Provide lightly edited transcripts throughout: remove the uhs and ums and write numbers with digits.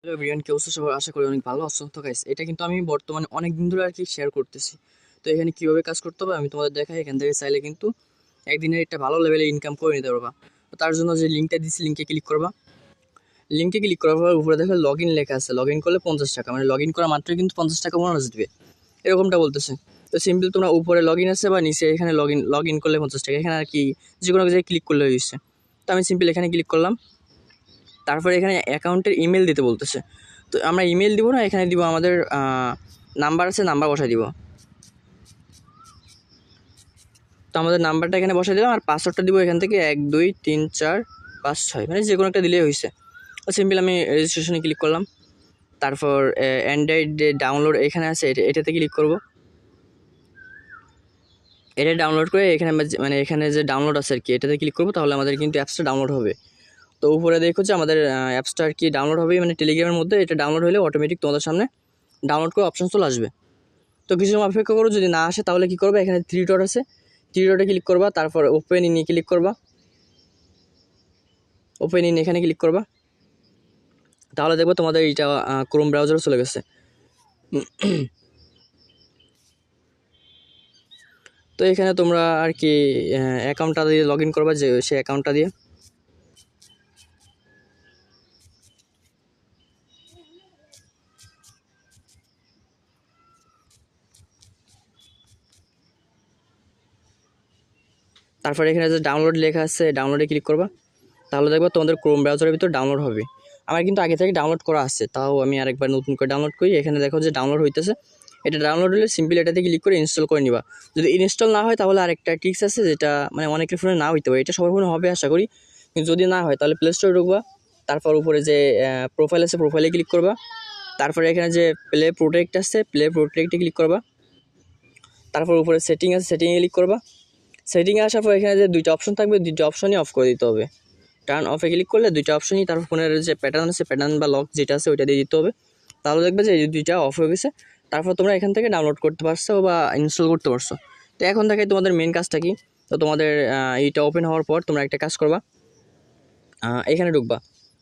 Hello everyone, কি অবস্থা সবার? আশা করি অনেক ভালো আছো। তো গাইস, এটা কিন্তু আমি বর্তমানে অনেক দিন ধরে আর কি শেয়ার করতেছি। তো এখানে কিভাবে কাজ করতে হবে আমি তোমাদের দেখাই। এখান থেকে চাইলে কিন্তু একদিনের একটা ভালো লেভেলে ইনকাম করে নিতে পারবা। তো তার জন্য যে লিঙ্কটা দিচ্ছি, লিঙ্কে ক্লিক করবা। লিঙ্কে ক্লিক করার পর উপরে দেখো লগ ইন লেখা আছে। লগ ইন করলে 50 টাকা, মানে লগ ইন করা মাত্রই কিন্তু 50 টাকা বোনাস দিবে, এরকমটা বলতেছে। তো সিম্পল তোমরা উপরে লগ ইন আছে বা নিচে এখানে লগ ইন করলে 50 টাকা, এখানে আর কি যে কোনো জায়গায় ক্লিক করলে হয়েছে। তো আমি সিম্পল এখানে ক্লিক করলাম। তারপরে এখানে অ্যাকাউন্টের ইমেল দিতে বলতেছে। তো আমরা ইমেল দিব না, এখানে দিব আমাদের নাম্বার আছে, নাম্বার বসাই দিব। তো আমাদের নাম্বারটা এখানে বসাই দিলাম আর পাসওয়ার্ডটা দিব এখান থেকে 1 2 3 4 5 6, মানে যে কোনো একটা দিলেই হয়েছে। তো সিম্পল আমি রেজিস্ট্রেশনে ক্লিক করলাম। তারপর অ্যান্ড্রয়েড ডাউনলোড এখানে আছে, এটাতে ক্লিক করব। এটা ডাউনলোড করে এখানে মানে এখানে যে ডাউনলোড আছে আর কি, এটাতে ক্লিক করবো, তাহলে আমাদের কিন্তু অ্যাপসটা ডাউনলোড হবে। তো উপরে দেখো যে আমাদের অ্যাপসটা আর কি ডাউনলোড হবে, মানে টেলিগ্রামের মধ্যে এটা ডাউনলোড হলে অটোমেটিক তোমাদের সামনে ডাউনলোড করে অপশন চলে আসবে। তো কিছু সময় অপেক্ষা করো, যদি না আসে তাহলে কী করবে, এখানে 3 ডট আছে, 3 ডটে ক্লিক করবা। তারপর ওপেন ইন ক্লিক করবা। ওপেন ইন এখানে ক্লিক করবা, তাহলে দেখবো তোমাদের এইটা ক্রোম ব্রাউজারে চলে গেছে। তো এখানে তোমরা আর কি অ্যাকাউন্টটা দিয়ে লগ ইন করবা, যে সেই অ্যাকাউন্টটা দিয়ে। তারপরে এখানে যে ডাউনলোড লেখা আছে, ডাউনলোডে ক্লিক করবা, তাহলে দেখবা তোমাদের ক্রোম ব্রাউজারের ভিতর ডাউনলোড হবে। আমার কিন্তু আগে থেকে ডাউনলোড করা আছে, তাও আমি আরেকবার নতুন করে ডাউনলোড করি। এখানে দেখো যে ডাউনলোড হইতেছে। এটা ডাউনলোড হলে সিম্পল এটাতে ক্লিক করে ইনস্টল করে নিবা। যদি ইনস্টল না হয় তাহলে আরেকটা ট্রিক্স আছে, যেটা মানে অনেকের ফোনে না হইতে পারে, এটা সবার ফোনে হবে আশা করি। কিন্তু যদি না হয় তাহলে প্লে স্টোরে ঢুকবা। তারপর উপরে যে প্রোফাইল আছে, প্রোফাইলে ক্লিক করবা। তারপরে এখানে যে প্লে প্রোটেক্ট আছে, প্লে প্রোটেক্টে ক্লিক করবা। তারপর উপরে সেটিং আছে, সেটিংয়ে ক্লিক করবা। সেটিংয়ে আসার পর এখানে যে দুইটা অপশন থাকবে, দুইটা অপশনই অফ করে দিতে হবে। টার্ন অফে ক্লিক করলে দুইটা অপশনই, তারপর ফোনের যে প্যাটার্ন আছে, প্যাটার্ন বা লক যেটা আছে ওইটা দিয়ে দিতে হবে। তাহলে দেখবে যে এই দুইটা অফ হয়ে গেছে। তারপর তোমরা এখান থেকে ডাউনলোড করতে পারছো বা ইনস্টল করতে পারছো। তো এখন থেকে তোমাদের মেন কাজটা কি, তো তোমাদের এইটা ওপেন হওয়ার পর তোমরা একটা কাজ করবা, এখানে ঢুকবা।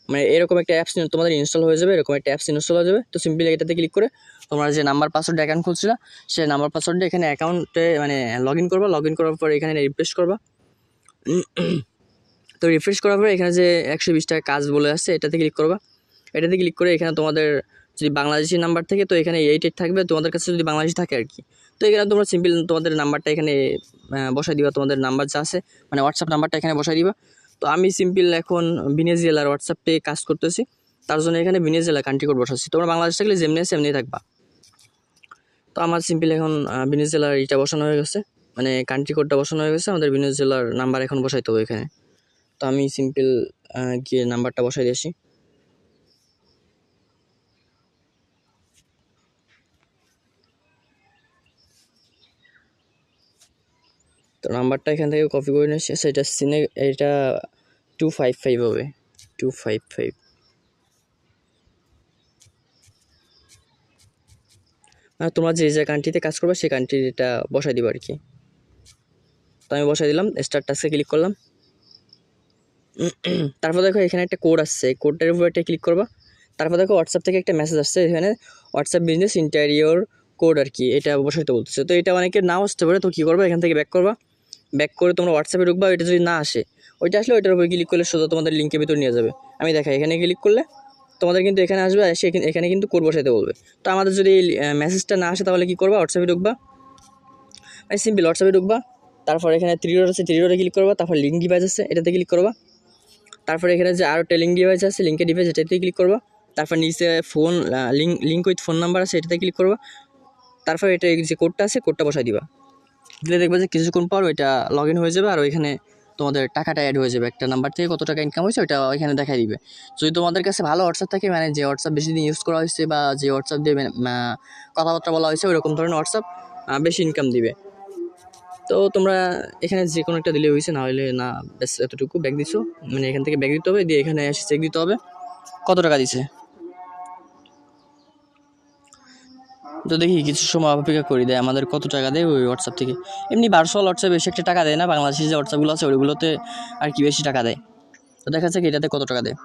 মানে এরকম একটা অ্যাপস তোমাদের ইনস্টল হয়ে যাবে, এরকম একটা অ্যাপস ইনস্টল হয়ে যাবে। তো সিম্পলি এটাতে ক্লিক করে তোমরা যে নাম্বার পাসওয়ার্ড অ্যাকাউন্ট খুলছিল, সেই নাম্বার পাসওয়ার্ডে এখানে অ্যাকাউন্টে মানে লগ ইন করবা। লগ ইন করার পর এখানে রিফ্রেশ করবা। তো রিফ্রেশ করার পরে এখানে যে 120 টাকা কাজ বলে আসছে, এটাতে ক্লিক করবা। এটাতে ক্লিক করে এখানে তোমাদের যদি বাংলাদেশি নাম্বার থেকে, তো এখানে 8 থাকবে তোমাদের কাছে, যদি বাংলাদেশি থাকে আর কি। তো এখানে তোমরা সিম্পল তোমাদের নাম্বারটা এখানে বসাই দিবা, তোমাদের নাম্বার যা আছে, মানে হোয়াটসঅ্যাপ নাম্বারটা এখানে বসাই দিবা। তো আমি সিম্পল এখন ভেনেজুয়েলার হোয়াটসঅ্যাপে কাজ করতেছি, তার জন্য এখানে ভেনেজুয়েলা কান্ট্রি কোড বসাচ্ছি। তোমরা বাংলাদেশ থাকলে যেমনি আছে এমনি থাকবা। তো আমার সিম্পল এখন ভেনেজুয়েলার এটা বসানো হয়ে গেছে, মানে কান্ট্রি কোডটা বসানো হয়ে গেছে। আমাদের ভেনেজুয়েলার নাম্বার এখন বসাইতে হবে এখানে। তো আমি সিম্পল গিয়ে নাম্বারটা বসাই দিয়েছি। তো নাম্বারটা এখান থেকে কপি করে নিয়ে এসে এটা সিনে, এটা 255 হবে, 255। মানে তোমরা যে কান্ট্রিতে কাজ করবে সেই কান্ট্রির এটা বসাই দিবা আর কি। তো আমি বসাই দিলাম, স্টার্ট টাস্কে ক্লিক করলাম। তারপর দেখো এখানে একটা কোড আসছে, কোডটার উপর একটা ক্লিক করবা। তারপর দেখো হোয়াটসঅ্যাপ থেকে একটা মেসেজ আসছে, এখানে হোয়াটসঅ্যাপ বিজনেস ইন্টেরিয়র কোড আর কি, এটা বসাইতে বলতেছে। তো এটা অনেকের নাও আসতে পারে, তো কী করবা, এখান থেকে ব্যাক করবা। ব্যাক করে তোমরা হোয়াটসঅ্যাপে ঢুকবা। এটা যদি না আসে, ওইটা আসলে ওইটার উপর ক্লিক করলে সোজা তোমাদের লিঙ্কের ভিতর নিয়ে যাবে। আমি দেখাই, এখানে ক্লিক করলে তোমাদের কিন্তু এখানে আসবে, এসে এখানে কিন্তু কোড বসাইতে বলবে। তো আমাদের যদি মেসেজটা না আসে তাহলে কী করবা, হোয়াটসঅ্যাপে ঢুকবা। মানে সিম্পল হোয়াটসঅ্যাপে ঢুকবা। তারপর এখানে 3 ডট আছে, 3 ডটে ক্লিক করবা। তারপর লিঙ্ক ডিভাইস আছে, এটাতে ক্লিক করবা। তারপরে এখানে যে আরও লিঙ্ক ডিভাইস আছে, লিঙ্কের ডিভাইস, এটাতে ক্লিক করবা। তারপর নিচে phone link with phone number আছে, এটাতে ক্লিক করবা। তারপর এটা যে কোডটা আছে, কোডটা বসাই দিবা। দিলে দেখবে যে কিছুক্ষণ পর ওইটা লগ ইন হয়ে যাবে, আর ওইখানে তোমাদের টাকাটা অ্যাড হয়ে যাবে। একটা নাম্বার থেকে কত টাকা ইনকাম হয়েছে ওইটা ওইখানে দেখাই দিবে। যদি তোমাদের কাছে ভালো হোয়াটসঅ্যাপ থাকে, মানে যে হোয়াটসঅ্যাপ বেশি দিন ইউজ করা হয়েছে বা যে হোয়াটসঅ্যাপ দিয়ে কথাবার্তা বলা হয়েছে, ওইরকম ধরনের হোয়াটসঅ্যাপ বেশি ইনকাম দিবে। তো তোমরা এখানে যে কোনো একটা দিলে হয়েছে, না হলে না, ব্যাস এতটুকু। ব্যাগ দিছো, মানে এখান থেকে ব্যাগ দিতে হবে, দিয়ে এখানে এসে চেক দিতে হবে কত টাকা দিছে। তো দেখি কিছু সময় অপেক্ষা করি, দেয় আমাদের কত টাকা দেয় ওই হোয়াটসঅ্যাপ থেকে। এমনি ভার্চুয়াল হোয়াটসঅ্যাপ বেশি একটা টাকা দেয় না, বাংলাদেশি যে হোয়াটসঅ্যাপগুলো আছে ওইগুলোতে আর কি বেশি টাকা দেয়। তো দেখা যাচ্ছে কি এটাতে কত টাকা দেয়।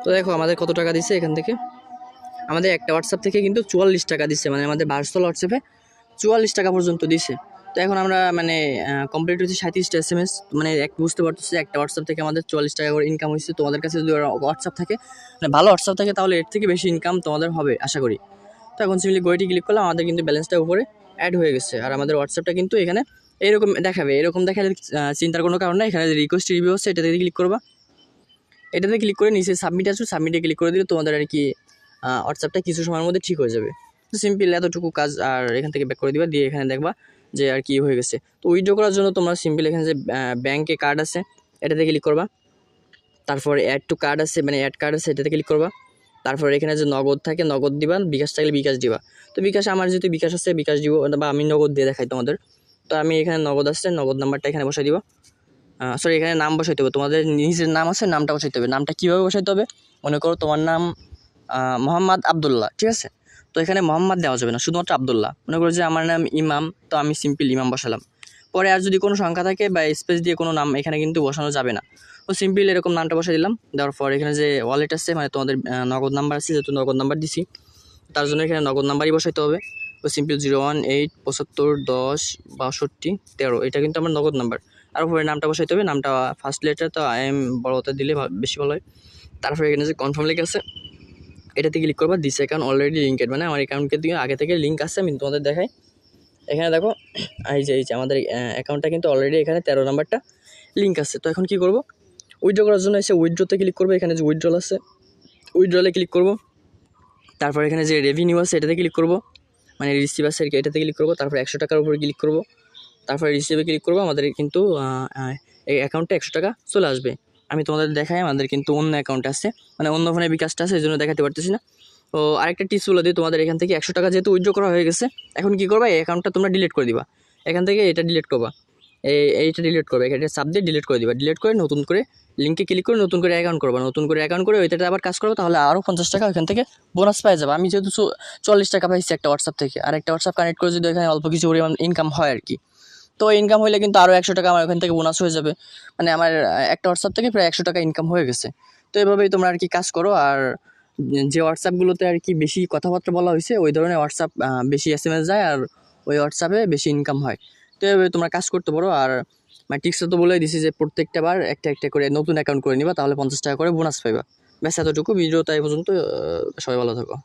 তো দেখো আমাদের কত টাকা দিচ্ছে এখান থেকে, আমাদের একটা হোয়াটসঅ্যাপ থেকে কিন্তু 44 টাকা দিচ্ছে, মানে আমাদের ভার্চুয়াল হোয়াটসঅ্যাপে 44 টাকা পর্যন্ত দিছে। তো এখন আমরা মানে কমপ্লিট হচ্ছে 37টা SMS, মানে বুঝতে পারতেছি একটা হোয়াটসঅ্যাপ থেকে আমাদের 44 টাকা করে ইনকাম হয়েছে। তোমাদের কাছে যদি হোয়াটসঅ্যাপ থাকে, মানে ভালো হোয়াটসঅ্যাপ থাকে, তাহলে এর থেকে বেশি ইনকাম তোমাদের হবে আশা করি। তো এখন সিম্পলি গইটি ক্লিক করলাম, আমাদের কিন্তু ব্যালেন্সটা উপরে অ্যাড হয়ে গেছে, আর আমাদের হোয়াটসঅ্যাপটা কিন্তু এখানে এরকম দেখাবে। এরকম দেখালে চিন্তার কোনো কারণ নেই। এখানে যে রিকোয়েস্ট রিভিউ হচ্ছে এটাতে ক্লিক করবা, এটাতে ক্লিক করে নিচে সাবমিট আসবে, সাবমিটে ক্লিক করে দিলে তোমাদের আর কি হোয়াটসঅ্যাপটা কিছু সময়ের মধ্যে ঠিক হয়ে যাবে। তো সিম্পল এতটুকু কাজ, আর এখান থেকে ব্যাক করে দিবা, দিয়ে এখানে দেখবা যে আর কি হয়ে গেছে। তো উইথড্র করার জন্য তোমরা সিম্পল এখানে যে ব্যাংকে কার্ড আছে এটাতে ক্লিক করবা, তারপর অ্যাড টু কার্ড আছে, মানে অ্যাড কার্ড আছে এটাতে ক্লিক করবা, তারপর এখানে যে নগদ থাকে নগদ দিবা, বিকাশ থাকলে বিকাশ দিবা। তো বিকাশ আমার যেহেতু বিকাশ আছে বিকাশ দিব, বা আমি নগদ দিয়ে দেখাই তোমাদের। তো আমি এখানে নগদ আসছে, নগদ নাম্বারটা এখানে বসাই দিব। সরি, এখানে নাম বসাইতে হবে, তোমাদের নিজের নাম আছে নামটা বসাইতে হবে। নামটা কীভাবে বসাইতে হবে, মনে করো তোমার নাম মোহাম্মদ আবদুল্লাহ, ঠিক আছে? তো এখানে মোহাম্মদ দেওয়া যাবে না, শুধুমাত্র আবদুল্লাহ। মনে করো যে আমার নাম ইমাম, তো আমি সিম্পল ইমাম বসালাম। পরে আর যদি কোনো সংখ্যা থাকে বা স্পেস দিয়ে কোনো নাম এখানে কিন্তু বসানো যাবে না। তো সিম্পল এরকম নামটা বসাই দিলাম। দেওয়ার পর এখানে যে ওয়ালেট আছে, মানে তোমাদের নগদ নাম্বার আছে, যেহেতু নগদ নাম্বার দিছি তার জন্য এখানে নগদ নাম্বারই বসাইতে হবে। তো সিম্পল 018 75 10 62 13, এটা কিন্তু আমার নগদ নাম্বার। আর উপরে নামটা বসাইতে হবে, নামটা ফার্স্ট লেটার, তো IM বড়তে দিলে বেশি ভালো হয়। তারপরে এখানে যে কনফার্ম লেখা আছে এটাতে ক্লিক করবা। দিস অ্যাকাউন্ট অলরেডি লিঙ্কেড, মানে আমার অ্যাকাউন্টকে দিয়ে আগে থেকে লিঙ্ক আছে, আমি তোমাদের দেখাই। এখানে দেখো এই যে আমাদের অ্যাকাউন্টটা কিন্তু অলরেডি এখানে 13 নাম্বারটা লিঙ্ক আছে। তো এখন কী করবো, উইথড্র করার জন্য এসে উইথড্রতে ক্লিক করবো। এখানে যে উইথড্রল আছে উইথড্রলে ক্লিক করবো, তারপর এখানে যে রেভিনিউ আছে এটাতে ক্লিক করবো, মানে রিসিভ আছে এটাতে ক্লিক করবো। তারপর 100 টাকার উপরে ক্লিক করবো, তারপরে রিসিভে ক্লিক করবো। আমাদের কিন্তু এই অ্যাকাউন্টে 100 টাকা চলে আসবে। আমি তোমাদের দেখাই, আমাদের কিন্তু অন্য অ্যাকাউন্ট আছে, মানে অন্য ফোনে বিকাশটা আছে, এই জন্য দেখাতে পারতেছি না। তো আরেকটা টিপস বলে দিই, তোমাদের এখান থেকে 100 টাকা যেহেতু উইথড্র করা হয়ে গেছে, এখন কী করবা, এই অ্যাকাউন্টটা তোমরা ডিলিট করে দিবা। এখান থেকে এটা ডিলিট করবা, এইটা ডিলিট করবে, এটা সাব দিয়ে ডিলিট করে দিবা। ডিলিট করে নতুন করে লিঙ্কে ক্লিক করে নতুন করে অ্যাকাউন্ট করবা, নতুন করে অ্যাকাউন্ট করে ওইটাতে আবার কাজ করবো, তাহলে আরও 50 টাকা ওখান থেকে বোনাস পাই যাবে। আমি যেহেতু 40 টাকা পাইছি একটা হোয়াটসঅ্যাপ থেকে, আর একটা হোয়াটসঅ্যাপ কানেক্ট করে যদি এখানে অল্প কিছু পরিমাণ ইনকাম হয় আর কি, তো ইনকাম হইলে কিন্তু আরও 100 টাকা আমার ওখান থেকে বোনাস হয়ে যাবে। মানে আমার একটা হোয়াটসঅ্যাপ থেকে প্রায় 100 টাকা ইনকাম হয়ে গেছে। তো এভাবেই তোমরা আর কি কাজ করো। আর যে হোয়াটসঅ্যাপগুলোতে আর কি বেশি কথাবার্তা বলা হয়েছে ওই ধরনের হোয়াটসঅ্যাপ বেশি SMS যায়, আর ওই হোয়াটসঅ্যাপে বেশি ইনকাম হয়। তো এভাবে তোমরা কাজ করতে পারো। আর টিক্সটা তো বলেই দিছি যে প্রত্যেকটা বার একটা একটা করে নতুন অ্যাকাউন্ট করে নিবা, তাহলে 50 টাকা করে বোনাস পাইবা। ব্যাস এতটুকু, ভিডিওটা এই পর্যন্ত। সবাই ভালো থাকো।